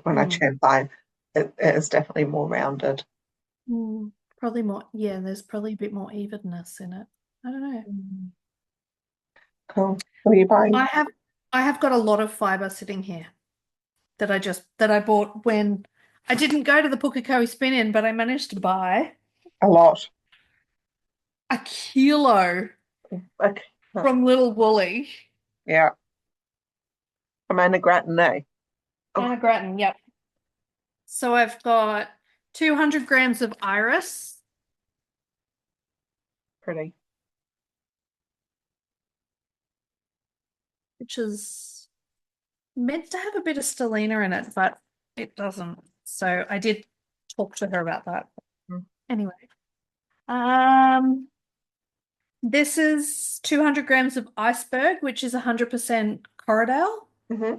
when I Mm. chain ply, it is definitely more rounded. Mm. Probably more, yeah, there's probably a bit more evenness in it. I don't know. Mm. Cool. What are you buying? I have I have got a lot of fiber sitting here that I bought when I didn't go to the Pukekohe spin in, but I managed to buy A lot. 1 kilo Okay. from Little Woolly. Yeah. Amanda Grattan, eh? Oh, Anna Grattan, yep. So I've got 200 grams of iris, pretty. which is meant to have a bit of stellina in it, but it doesn't. So I did talk to her about that. Anyway, um, this is 200 grams of iceberg, which is 100% Corriedale. Mm-hmm.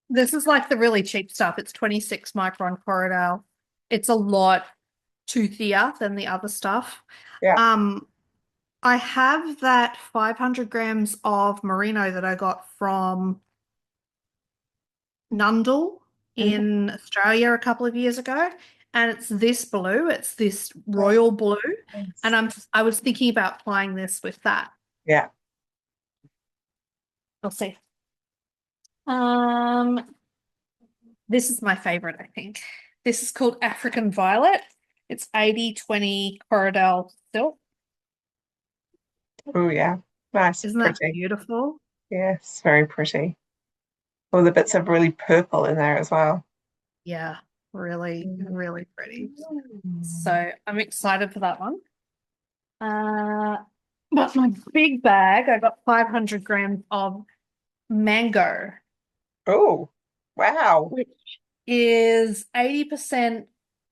This is like the really cheap stuff. It's 26 micron Corriedale. It's a lot toothier than the other stuff. Yeah. Um, I have that 500 grams of merino that I got from Nundle Mm-hmm. in Australia a couple of years ago, and it's this blue. It's this Oh, royal blue, nice. and I was thinking about applying this with that. Yeah. We'll see. Um, this is my favorite, I think. This is called African Violet. It's 80/20 Corridel silk. Oh, yeah. Nice. Isn't that Pretty. beautiful? Yes, very pretty. All the bits of really purple in there as well. Yeah, really, Mm. really pretty. So I'm excited for that one. Uh, but my big bag, I got 500 grams of mango, Oh, wow. which is 80%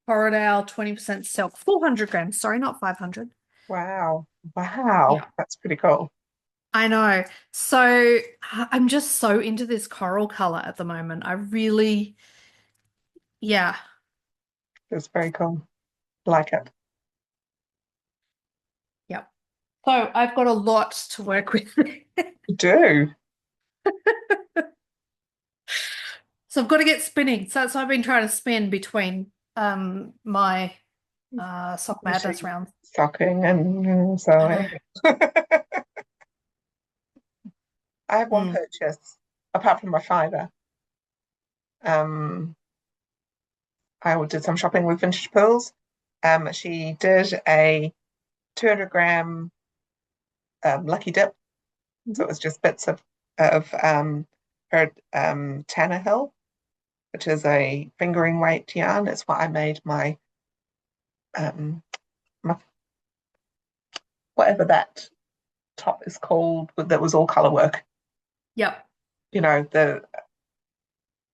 Corriedale, 20% silk. 400 grams, sorry, not 500. Wow. Wow. Yeah, That's pretty cool. I know. So I'm just so into this coral color at the moment. I really, yeah, It's very cool. Like it. yeah. So I've got a lot to work with. You do. So I've got to get spinning. So I've been trying to spin between my sock madness Machine rounds. stocking and so I know. I have one Mm. purchase apart from my fiver. Um, I did some shopping with Vintage Pearls. She did a 200 gram lucky dip. So Mhm. it was just bits of her Tannehill, which is a fingering weight yarn. It's what I made my um my whatever that top is called that was all color work. Yep. You know, the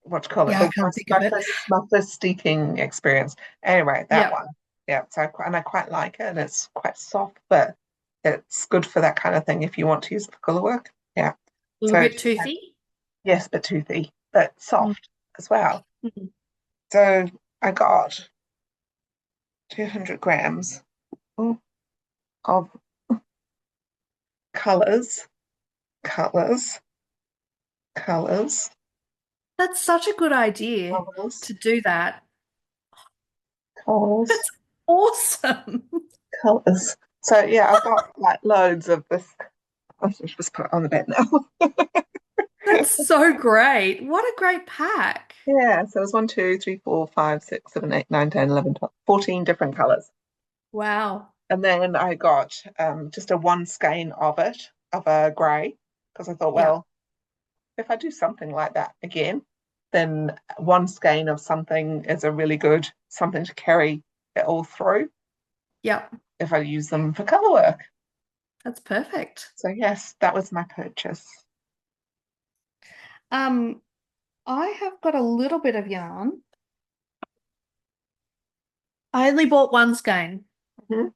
what do you call it? Yeah, I can't think of it. My first steeping experience. Anyway, that Yep. one. Yeah. So and I quite like it, and it's quite soft, but it's good for that kind of thing if you want to use it for color work. Yeah. A little So bit toothy. yes, but toothy, but Mm. soft as well. Mhm. So I got 200 grams of colors, colors, colors, That's such a good idea colors, to do that. colors, That's awesome. colors. So yeah, I've got like loads of this. I should just put it on the bed now. That's so great. What a great pack. Yeah, so it's 1, 2, 3, 4, 5, 6, 7, 8, 9, 10, 11, 12, 14 different colors. Wow. And then I got just a one skein of it, of a grey, because I thought, Yep. well, if I do something like that again, then one skein of something is a really good something to carry it all through Yep. if I use them for color work. That's perfect. So yes, that was my purchase. Um, I have got a little bit of yarn. I only bought one skein. Mhm.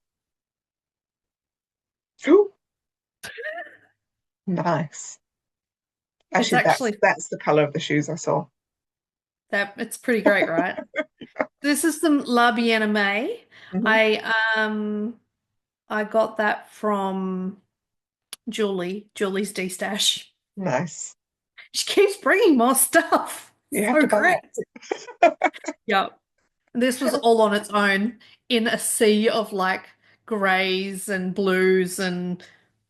Ooh, nice. It's Actually, actually that's the color of the shoes I saw. that it's pretty great, right? This is some La Bien Aimée. Hmm. I got that from Julie's D-Stash. Nice. She keeps bringing more stuff. You have So to buy great. it. Yep. This was all on its own in a sea of like grays and blues and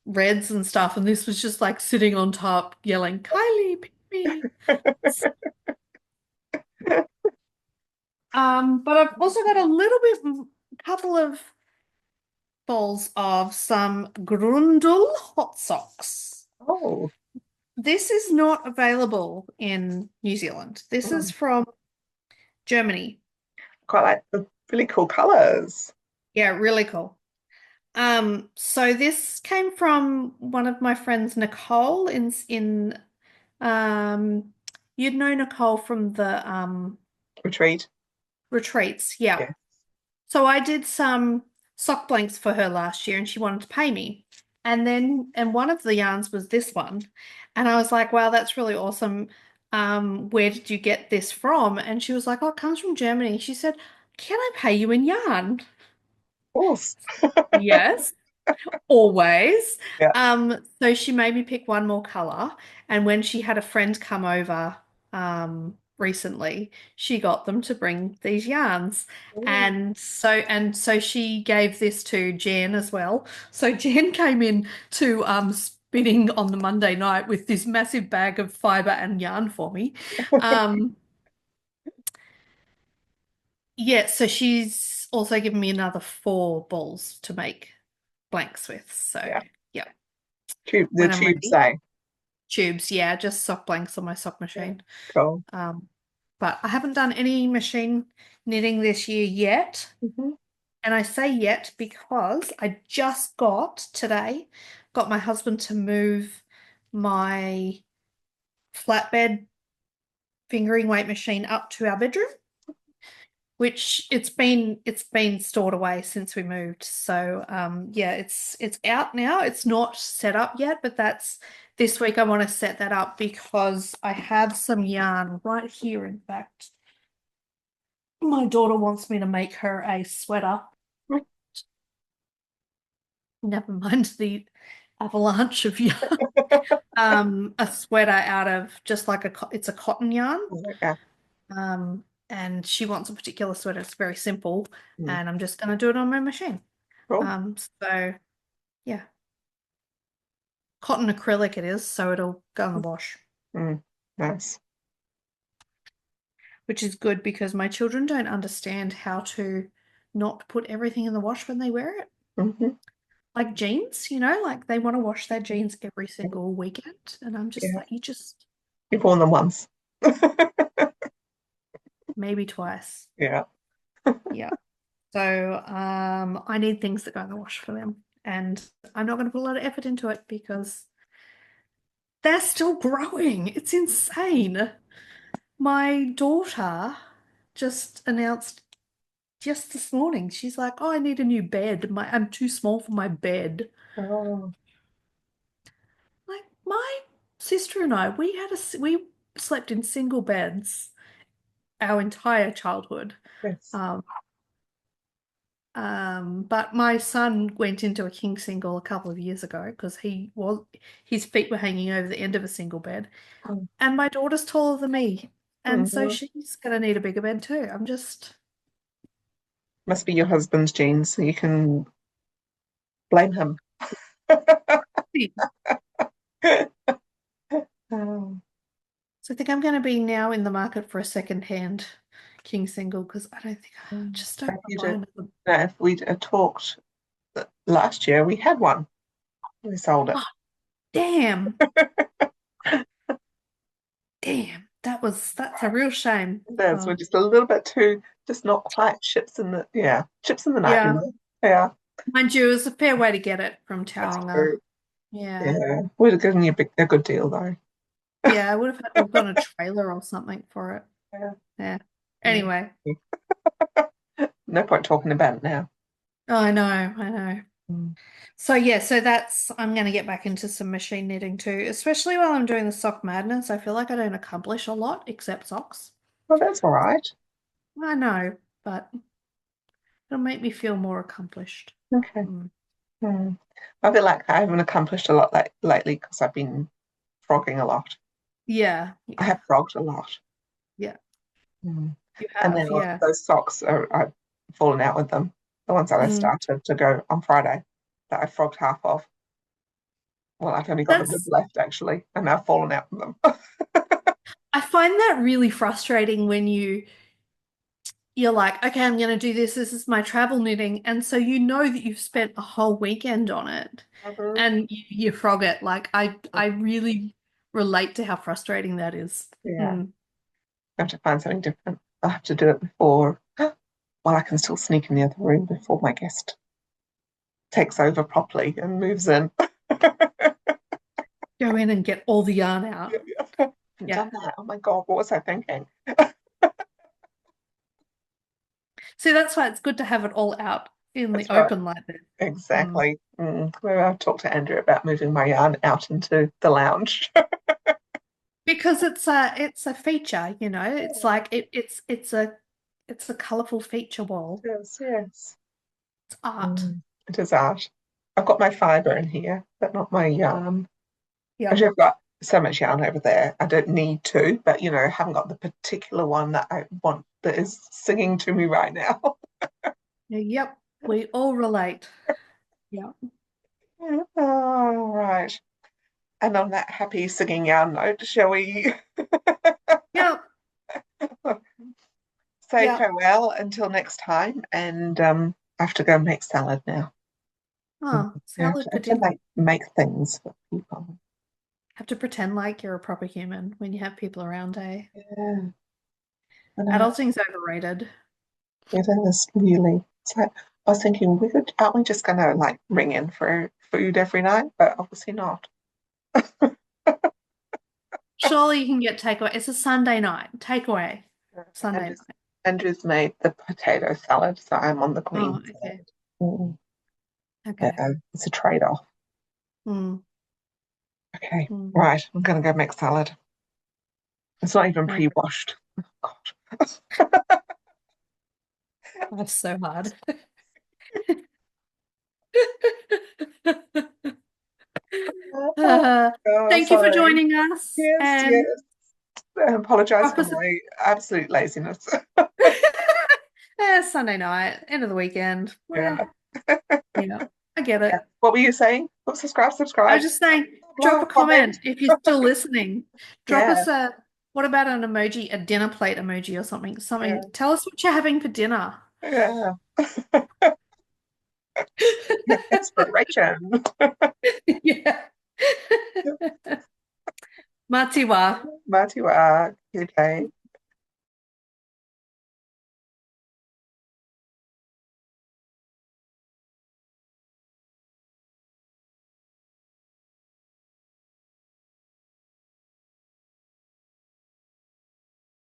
reds and stuff. And this was just like sitting on top yelling, Kylie, pick me. But I've also got a little bit, couple of balls of some Grundle hot socks. Oh, This is not available in New Zealand. This is mm, from Germany. quite like the really cool colors. Yeah, really cool. So this came from one of my friends, Nicole, in you'd know Nicole from the Retreat. retreats. Yeah. Yeah. So I did some sock blanks for her last year and she wanted to pay me. And one of the yarns was this one. And I was like, wow, that's really awesome. Where did you get this from? And she was like, oh, it comes from Germany. She said, can I pay you in yarn? Of course. Yes. Always. Yeah. So she made me pick one more color, and when she had a friend come over recently, she got them to bring these yarns. Ooh. And so she gave this to Jen as well. So Jen came in to spinning on the Monday night with this massive bag of fiber and yarn for me. Um yeah, so she's also given me another 4 balls to make blanks with. So Yeah. yeah. The When I'm tube ready. say. Tubes, yeah, just sock blanks on my sock Yeah. machine. Cool. Um, but I haven't done any machine knitting this year yet. Hmm. And I say yet because I just got my husband to move my flatbed fingering weight machine up to our bedroom, which it's been stored away since we moved. So yeah, it's out now. It's not set up yet, but that's this week I want to set that up because I have some yarn right here, in fact. My daughter wants me to make her a sweater. Never mind the avalanche of yarn. A sweater out of just like it's a cotton yarn. Yeah. And she wants a particular sweater. It's very simple, Mm. and I'm just gonna do it on my machine. Cool. So yeah, cotton acrylic it is, so it'll go in the wash, Mm. Nice. which is good because my children don't understand how to not put everything in the wash when they wear it. Hmm. Like jeans, like they want to wash their jeans every single weekend, and I'm just Yeah. like, you just You've worn them once. maybe twice. Yeah. Yeah. So I need things that go in the wash for them. And I'm not going to put a lot of effort into it because they're still growing. It's insane. My daughter just announced just this morning, she's like, "Oh, I need a new bed. I'm too small for my bed." Oh, Like my sister and I, we slept in single beds our entire childhood. yes. Um, but my son went into a king single a couple of years ago because his feet were hanging over the end of a single bed. Mm. And my daughter's taller than me. And so Mhm. she's gonna need a bigger bed too. I'm just Must be your husband's genes, so you can blame him. Oh, so I think I'm gonna be now in the market for a second-hand king single because I don't think I just don't if want to you'd buy have, another. if we'd have talked last year, we had one. We sold it. Oh, damn. Damn. That's a real shame. It is. We're Oh, just a little bit too, just not quite chips in the night, you yeah. know? Yeah. Mind you, it was a fair way to get it from That's Tauranga. true. Yeah. Yeah. We'd have given you a good deal though. Yeah, I would have had to have gone a trailer or something for it. Yeah. Yeah. Mm. Anyway. No point talking about it now. Oh, I know, I know. Mm. So yeah, so that's I'm gonna get back into some machine knitting too, especially while I'm doing the sock madness. I feel like I don't accomplish a lot except socks. Well, that's all right. I know, but it'll make me feel more accomplished. Okay. Mm. Mm. I feel like I haven't accomplished a lot lately because I've been frogging a lot. Yeah, I yeah, have frogged a lot. yeah. Mm. You And then have, also yeah. those socks I've fallen out with them. The ones that I Mm. started to go on Friday that I frogged half of. Well, I've only got the rib That's left actually, and I've fallen out with them. I find that really frustrating when you're like, okay, I'm gonna do this. This is my travel knitting, and so you know that you've spent a whole weekend on it, Mhm. and you frog it. Like I really relate to how frustrating that is. Yeah, Mm. I have to find something different. I'll have to do it before, while I can still sneak in the other room before my guest takes over properly and moves in. Go in and get all the yarn out. Haven't Yeah. done that. Oh my God, what was I thinking? See, that's why it's good to have it all out in the That's right. open like this. Mm. Exactly. Maybe I've talked to Andrew about moving my yarn out into the lounge. Because it's a feature, you know. It's like it's a colorful feature wall. Yes, yes. It's art. It is art. I've got my fibre in here, but not my yarn. Yep. Actually, I've got so much yarn over there. I don't need to, but I haven't got the particular one that I want that is singing to me right now. Yep. We all relate. Yep. All right. And on that happy singing yarn note, shall we Yep. say Yep. farewell until next time? And I have to go make salad now. Oh, salad I for have to dinner. make things for people. Have to pretend like you're a proper human when you have people around, eh? Yeah, I know. Adulting's overrated. It is really. It's like I was thinking, aren't we just gonna like ring in for food every night? But obviously not. Surely you can get takeaway. It's a Sunday night. Takeaway. Sunday Andrew's, night. Andrew's made the potato salad, so I'm on the Oh, green okay. side. Mm, Okay. it's a trade-off. Mm, Okay, mm, right. I'm gonna go make salad. It's not even okay. pre-washed. God. That's so hard. Oh, Uh, oh, thank you for sorry. joining us Yes, and yes. I apologize drop for us my absolute laziness. Sunday night, end of the weekend. Yeah. Well, yeah, I get Yeah. it. What were you saying? Oh, subscribe, I was subscribe. just saying, drop Blah, a comment. comment if you're still listening. Drop Yeah. us what about an emoji, a dinner plate emoji or something? Something. Yeah. Tell us what you're having for dinner. Yeah. Inspiration. Yeah. Matiwa. Matiwa. Good day.